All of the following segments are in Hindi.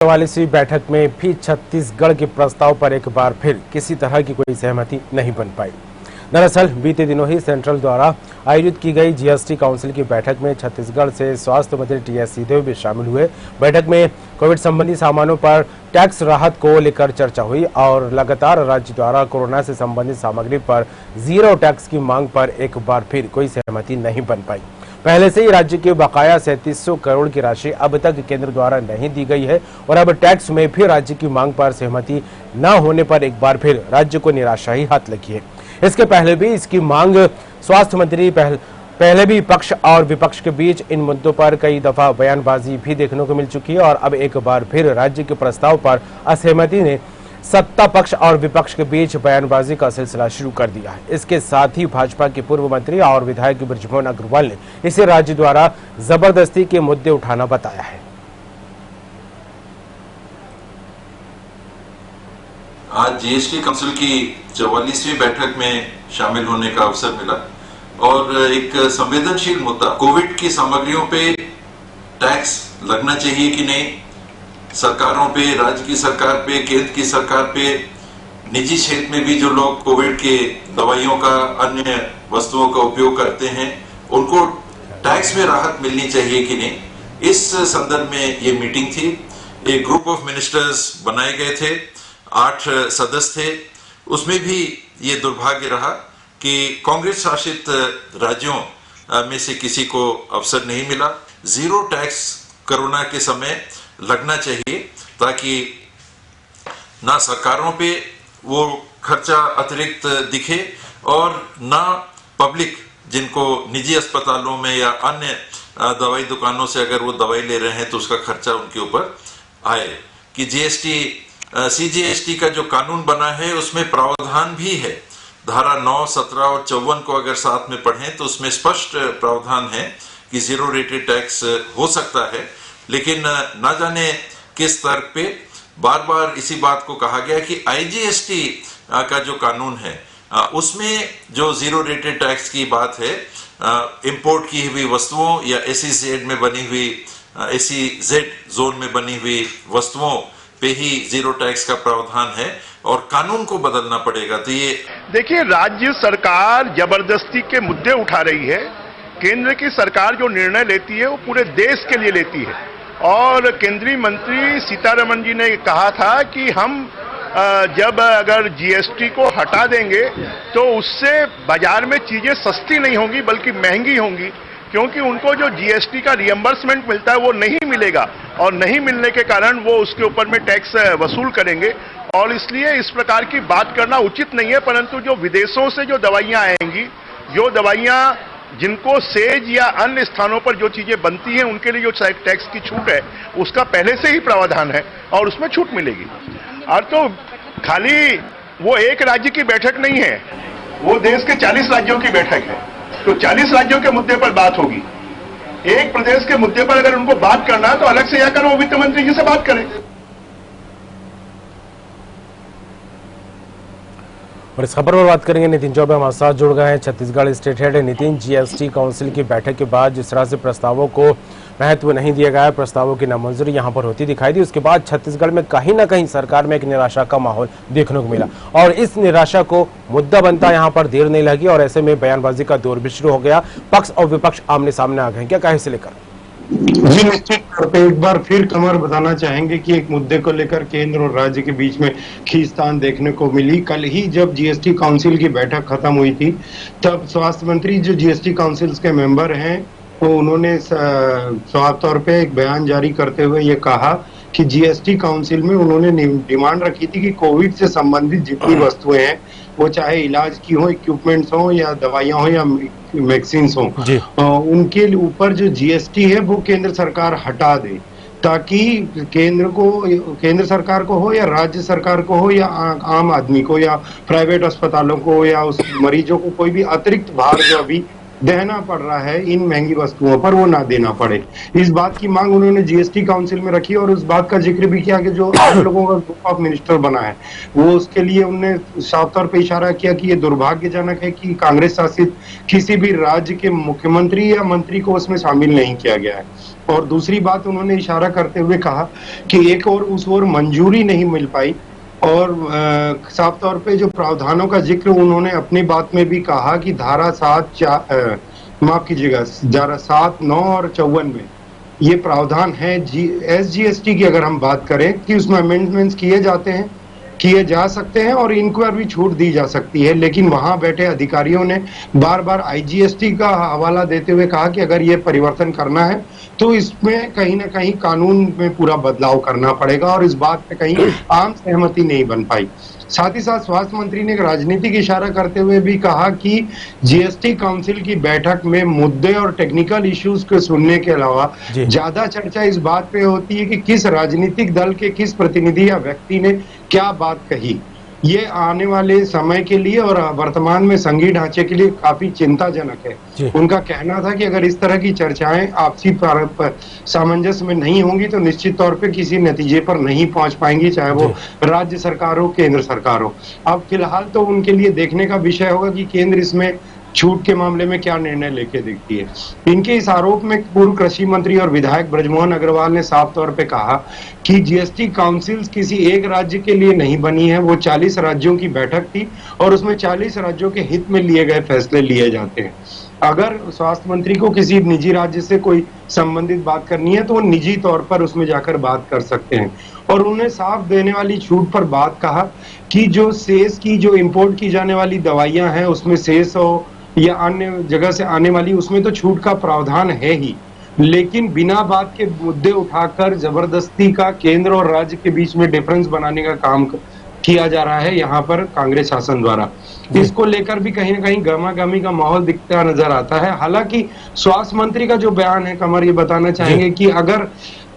44वीं बैठक में भी छत्तीसगढ़ के प्रस्ताव पर एक बार फिर किसी तरह की कोई सहमति नहीं बन पाई। दरअसल बीते दिनों ही सेंट्रल द्वारा आयोजित की गई जीएसटी काउंसिल की बैठक में छत्तीसगढ़ से स्वास्थ्य मंत्री टीएस सिंहदेव भी शामिल हुए। बैठक में कोविड संबंधी सामानों पर टैक्स राहत को लेकर चर्चा हुई और लगातार राज्य द्वारा कोरोना से संबंधित सामग्री पर जीरो टैक्स की मांग पर एक बार फिर कोई सहमति नहीं बन पाई। पहले से ही राज्य के बकाया 3700 करोड़ की राशि अब तक केंद्र द्वारा नहीं दी गई है और अब टैक्स में भी राज्य की मांग पर सहमति न होने पर एक बार फिर राज्य को निराशा ही हाथ लगी है। इसके पहले भी इसकी मांग स्वास्थ्य मंत्री पहले भी पक्ष और विपक्ष के बीच इन मुद्दों पर कई दफा बयानबाजी भी देखने को मिल चुकी है और अब एक बार फिर राज्य के प्रस्ताव पर असहमति ने सत्ता पक्ष और विपक्ष के बीच बयानबाजी का सिलसिला शुरू कर दिया है। इसके साथ ही भाजपा के पूर्व मंत्री और विधायक बृजमोहन अग्रवाल ने इसे राज्य द्वारा जबरदस्ती के मुद्दे उठाना बताया है। आज जीएसटी काउंसिल की 44वीं बैठक में शामिल होने का अवसर मिला और एक संवेदनशील मुद्दा कोविड की सामग्रियों पे टैक्स लगना चाहिए कि नहीं, सरकारों पे, राज्य की सरकार पे, केंद्र की सरकार पे, निजी क्षेत्र में भी जो लोग कोविड के दवाइयों का, अन्य वस्तुओं का उपयोग करते हैं, उनको टैक्स में राहत मिलनी चाहिए कि नहीं, इस संदर्भ में ये मीटिंग थी। एक ग्रुप ऑफ मिनिस्टर्स बनाए गए थे, 8 सदस्य थे। उसमें भी ये दुर्भाग्य रहा कि कांग्रेस शासित राज्यों में से किसी को अवसर नहीं मिला। जीरो टैक्स कोरोना के समय लगना चाहिए ताकि ना सरकारों पे वो खर्चा अतिरिक्त दिखे और ना पब्लिक जिनको निजी अस्पतालों में या अन्य दवाई दुकानों से अगर वो दवाई ले रहे हैं तो उसका खर्चा उनके ऊपर आए। कि सीजीएसटी का जो कानून बना है उसमें प्रावधान भी है, धारा 9, 17 और 54 को अगर साथ में पढ़ें तो उसमें स्पष्ट प्रावधान है कि जीरो रेटेड टैक्स हो सकता है। लेकिन ना जाने किस तर्क पे बार बार इसी बात को कहा गया कि आईजीएसटी का जो कानून है उसमें जो जीरो रेटेड टैक्स की बात है, इंपोर्ट की हुई वस्तुओं या एसईजेड में बनी हुई एसईजेड जोन में बनी हुई वस्तुओं पे ही जीरो टैक्स का प्रावधान है और कानून को बदलना पड़ेगा। तो ये देखिए, राज्य सरकार जबरदस्ती के मुद्दे उठा रही है। केंद्र की सरकार जो निर्णय लेती है वो पूरे देश के लिए लेती है और केंद्रीय मंत्री सीतारमण जी ने कहा था कि हम जब अगर जीएसटी को हटा देंगे तो उससे बाजार में चीजें सस्ती नहीं होंगी बल्कि महंगी होंगी, क्योंकि उनको जो जीएसटी का रिएम्बर्समेंट मिलता है वो नहीं मिलेगा और नहीं मिलने के कारण वो उसके ऊपर में टैक्स वसूल करेंगे और इसलिए इस प्रकार की बात करना उचित नहीं है। परंतु जो विदेशों से जो दवाइयां आएंगी, जो दवाइयां जिनको सेज या अन्य स्थानों पर जो चीजें बनती हैं उनके लिए जो टैक्स की छूट है उसका पहले से ही प्रावधान है और उसमें छूट मिलेगी। और तो खाली वो एक राज्य की बैठक नहीं है, वो देश के 40 राज्यों की बैठक है, तो 40 राज्यों के मुद्दे पर बात होगी। एक प्रदेश के मुद्दे पर अगर उनको बात करना है तो अलग से जाकर वो वित्त मंत्री जी से बात करें। और इस खबर पर बात करेंगे, नितिन चौबे हमारे साथ जुड़ गए हैं, Chhattisgarh state head. Nitin, GST council की बैठक के बाद जिस तरह से प्रस्तावों को महत्व नहीं दिया गया, प्रस्तावों की नामंजूरी यहां पर होती दिखाई दी, उसके बाद छत्तीसगढ़ में कहीं ना कहीं सरकार में एक निराशा का माहौल देखने को मिला और इस निराशा को मुद्दा बनता यहां पर देर नहीं लगी और ऐसे में बयानबाजी का दौर भी शुरू हो गया। पक्ष और विपक्ष आमने सामने आ गए, क्या कहे इसे लेकर? जी, निश्चित तौर पे एक बार फिर कमर बताना चाहेंगे कि एक मुद्दे को लेकर केंद्र और राज्य के बीच में खींचतान देखने को मिली। कल ही जब जीएसटी काउंसिल की बैठक खत्म हुई थी तब स्वास्थ्य मंत्री जो जीएसटी काउंसिल के मेंबर हैं तो उन्होंने साफ तौर पे एक बयान जारी करते हुए ये कहा कि जीएसटी काउंसिल में उन्होंने डिमांड रखी थी कि कोविड से संबंधित जितनी वस्तुएं हैं वो चाहे इलाज की हो, इक्विपमेंट्स हो या दवाइयां हो या वैक्सीन्स हो, उनके ऊपर जो जीएसटी है वो केंद्र सरकार हटा दे ताकि केंद्र सरकार को हो या राज्य सरकार को हो या आम आदमी को या प्राइवेट अस्पतालों को या उस मरीजों को कोई भी अतिरिक्त भार जो अभी देना पड़ रहा है इन महंगी वस्तुओं पर, वो ना देना पड़े। इस बात की मांग उन्होंने जीएसटी काउंसिल में रखी और उस बात का जिक्र भी किया कि जो 8 लोगों का ग्रुप ऑफ मिनिस्टर बना है, वो उसके लिए उन्होंने साफ तौर पे इशारा किया कि ये दुर्भाग्यजनक है कि कांग्रेस शासित किसी भी राज्य के मुख्यमंत्री या मंत्री को उसमें शामिल नहीं किया गया है। और दूसरी बात उन्होंने इशारा करते हुए कहा कि एक और उस ओर मंजूरी नहीं मिल पाई। और साफ तौर पे जो प्रावधानों का जिक्र उन्होंने अपनी बात में भी कहा कि धारा माफ कीजिएगा, धारा 7, 9 और 54 में ये प्रावधान है एसजीएसटी की, अगर हम बात करें कि उसमें अमेंडमेंट्स किए जा सकते हैं और इनको भी छूट दी जा सकती है। लेकिन वहां बैठे अधिकारियों ने बार बार आईजीएसटी का हवाला देते हुए कहा कि अगर ये परिवर्तन करना है तो इसमें कहीं ना कहीं कानून में पूरा बदलाव करना पड़ेगा, और इस बात पे कहीं आम सहमति नहीं बन पाई। साथ ही साथ स्वास्थ्य मंत्री ने एक राजनीतिक इशारा करते हुए भी कहा कि जीएसटी काउंसिल की बैठक में मुद्दे और टेक्निकल इश्यूज को सुनने के अलावा ज्यादा चर्चा इस बात पे होती है कि किस राजनीतिक दल के किस प्रतिनिधि या व्यक्ति ने क्या बात कही। ये आने वाले समय के लिए और वर्तमान में संघीय ढांचे के लिए काफी चिंताजनक है। उनका कहना था कि अगर इस तरह की चर्चाएं आपसी सामंजस्य में नहीं होंगी तो निश्चित तौर पे किसी नतीजे पर नहीं पहुंच पाएंगी, चाहे वो राज्य सरकार हो, केंद्र सरकार हो। अब फिलहाल तो उनके लिए देखने का विषय होगा कि केंद्र इसमें छूट के मामले में क्या निर्णय लेके देखती है। इनके इस आरोप में पूर्व कृषि मंत्री और विधायक ब्रजमोहन अग्रवाल ने साफ तौर पे कहा कि जीएसटी काउंसिल किसी एक राज्य के लिए नहीं बनी है, वो 40 राज्यों की बैठक थी और उसमें 40 राज्यों के हित में लिए गए फैसले लिए जाते हैं। अगर स्वास्थ्य मंत्री को किसी निजी राज्य से कोई संबंधित बात करनी है तो वो निजी तौर पर उसमें जाकर बात कर सकते हैं। और उन्हें साफ देने वाली छूट पर बात कहा कि जो सेस की, जो इंपोर्ट की जाने वाली दवाइयां हैं उसमें सेस हो या अन्य जगह से आने वाली, उसमें तो छूट का प्रावधान है ही, लेकिन बिना बात के मुद्दे उठाकर जबरदस्ती का केंद्र और राज्य के बीच में डिफरेंस बनाने का काम किया जा रहा है यहाँ पर कांग्रेस शासन द्वारा। इसको लेकर भी कहीं ना कहीं गहमागहमी का माहौल दिखता नजर आता है। हालांकि स्वास्थ्य मंत्री का जो बयान है, कमर, ये बताना चाहेंगे कि अगर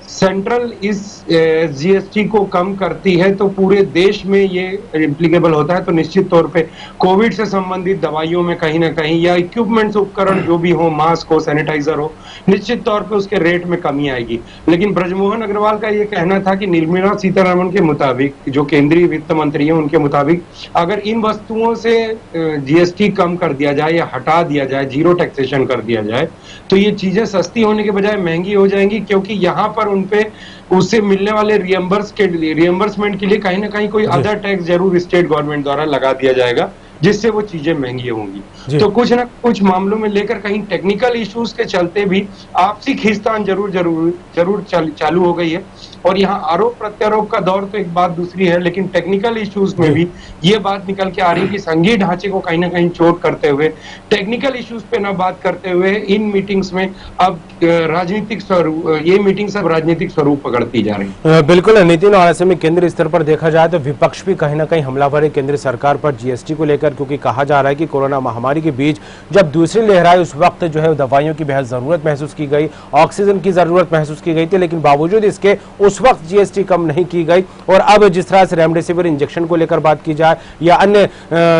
सेंट्रल इस जीएसटी को कम करती है तो पूरे देश में ये इम्प्लीकेबल होता है, तो निश्चित तौर पे कोविड से संबंधित दवाइयों में कहीं ना कहीं या इक्विपमेंट्स, उपकरण जो भी हो, मास्क हो, सैनिटाइजर हो, निश्चित तौर पे उसके रेट में कमी आएगी। लेकिन ब्रजमोहन अग्रवाल का ये कहना था कि निर्मला सीतारमण के मुताबिक, जो केंद्रीय वित्त मंत्री है, उनके मुताबिक अगर इन वस्तुओं से जीएसटी कम कर दिया जाए या हटा दिया जाए, जीरो टैक्सेशन कर दिया जाए, तो ये चीजें सस्ती होने के बजाय महंगी हो जाएंगी, क्योंकि यहाँ पर उनपे उससे मिलने वाले रियम्बर्समेंट के लिए कहीं ना कहीं कोई अदर टैक्स जरूर स्टेट गवर्नमेंट द्वारा लगा दिया जाएगा, जिससे वो चीजें महंगी होंगी। तो कुछ ना कुछ मामलों में लेकर कहीं टेक्निकल इश्यूज के चलते भी आपसी खींचतान जरूर चालू हो गई है। और यहाँ आरोप प्रत्यारोप का दौर तो एक बात दूसरी है, लेकिन टेक्निकल इश्यूज में भी ये बात निकल के आ रही है कि संघीय ढांचे को कहीं ना कहीं चोट करते हुए, टेक्निकल इश्यूज पे ना बात करते हुए इन मीटिंग्स में अब राजनीतिक स्वरूप पकड़ती जा रही है। बिल्कुल नितिन, और ऐसे में केंद्र स्तर पर देखा जाए तो विपक्ष भी कहीं ना कहीं हमलावर है केंद्र सरकार पर जीएसटी को लेकर, क्योंकि कहा जा रहा है कि कोरोना महामारी के बीच जब दूसरी लहर आई उस वक्त जो है दवाइयों की बेहद जरूरत महसूस की गई, ऑक्सीजन की जरूरत महसूस की गई थी, लेकिन बावजूद इसके उस वक्त जीएसटी कम नहीं की गई। और अब जिस तरह से रेमडेसिविर इंजेक्शन को लेकर बात की जाए या अन्य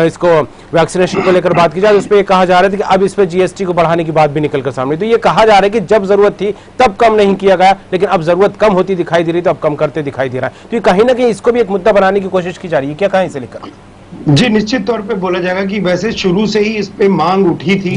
इसको वैक्सीनेशन को लेकर बात की जाए, उस पर कहा जा रहा था कि अब इस पर जीएसटी को बढ़ाने की बात भी निकलकर सामने। तो ये कहा जा रहा है कि जब जरूरत थी तब कम नहीं किया गया, लेकिन अब जरूरत कम होती दिखाई दे रही तो अब कम करते दिखाई दे रहा है। तो ये कहीं ना कहीं इसको भी एक मुद्दा बनाने की कोशिश की जा रही है, क्या कहें इसे लेकर? जी, निश्चित तौर पे बोला जाएगा कि वैसे शुरू से ही इस पे मांग उठी थी।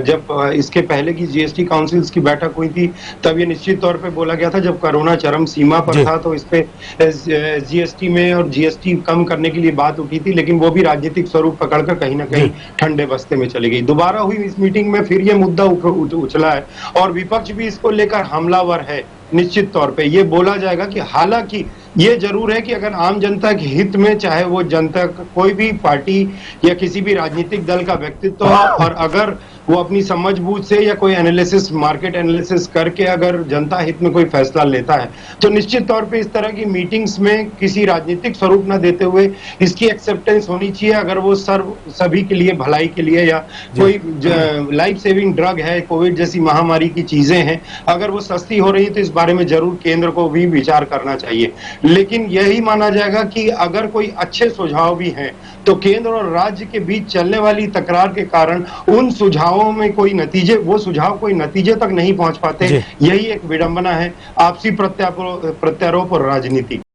जब इसके पहले की जीएसटी काउंसिल्स की बैठक हुई थी तब ये निश्चित तौर पे बोला गया था, जब कोरोना चरम सीमा पर था तो इस पे जीएसटी में और जीएसटी कम करने के लिए बात उठी थी, लेकिन वो भी राजनीतिक स्वरूप पकड़कर कहीं ना कहीं ठंडे बस्ते में चली गई। दोबारा हुई इस मीटिंग में फिर ये मुद्दा उछला है और विपक्ष भी इसको लेकर हमलावर है। निश्चित तौर पे ये बोला जाएगा कि हालांकि ये जरूर है कि अगर आम जनता के हित में, चाहे वो जनता कोई भी पार्टी या किसी भी राजनीतिक दल का व्यक्तित्व हो, और अगर वो अपनी समझबूझ से या कोई एनालिसिस, मार्केट एनालिसिस करके अगर जनता हित में कोई फैसला लेता है तो निश्चित तौर पे इस तरह की मीटिंग्स में किसी राजनीतिक स्वरूप न देते हुए इसकी एक्सेप्टेंस होनी चाहिए। अगर वो सभी के लिए, भलाई के लिए, या कोई लाइफ सेविंग ड्रग है, कोविड जैसी महामारी की चीजें हैं, अगर वो सस्ती हो रही है तो इस बारे में जरूर केंद्र को भी विचार करना चाहिए। लेकिन यही माना जाएगा कि अगर कोई अच्छे सुझाव भी हैं तो केंद्र और राज्य के बीच चलने वाली तकरार के कारण उन सुझाव सुझावों में कोई नतीजे, वो सुझाव कोई नतीजे तक नहीं पहुंच पाते। जी। यही एक विडंबना है आपसी प्रत्यारोप और राजनीति।